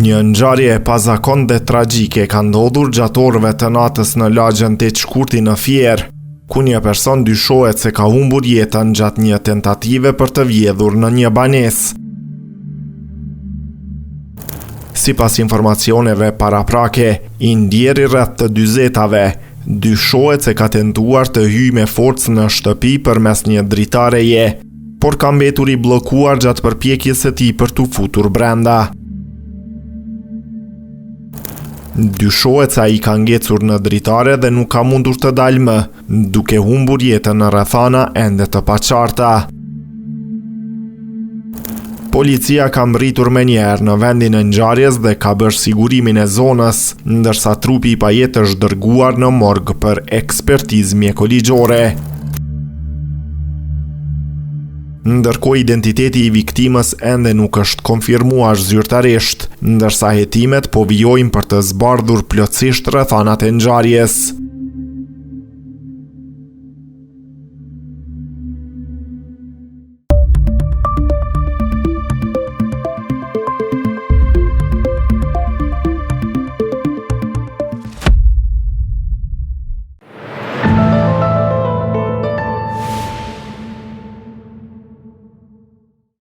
Një ngjarje e pazakonte dhe tragjike ka ndodhur gjatë orëve të natës në lagjën Teq Shkurti në Fier, ku një person dyshohet se ka humbur jetën gjatë një tentative për të vjedhur në një banesë. Sipas informacioneve paraprake, i ndjeri rreth të 40-tave, dyshohet se ka tentuar të hyjë me forcë në shtëpi përmes një dritareje, por ka mbetur i bllokuar gjatë përpjekjes së tij për t'u futur brenda. Dyshohet se ai ka ngecur në dritare dhe nuk ka mundur të dalë më, duke humbur jetën në rrethana ende të paqarta. Policia ka mbërritur menjëherë në vendin e ngjarjes dhe ka bërë sigurimin e zonës, ndërsa trupi i pajet është dërguar në morg për ekspertizë mjekoligjore. Ndërkohë identiteti i viktimës ende nuk është konfirmuar zyrtarisht, ndërsa hetimet po vijojnë për të zbardhur plotësisht rrethanat e ngjarjes.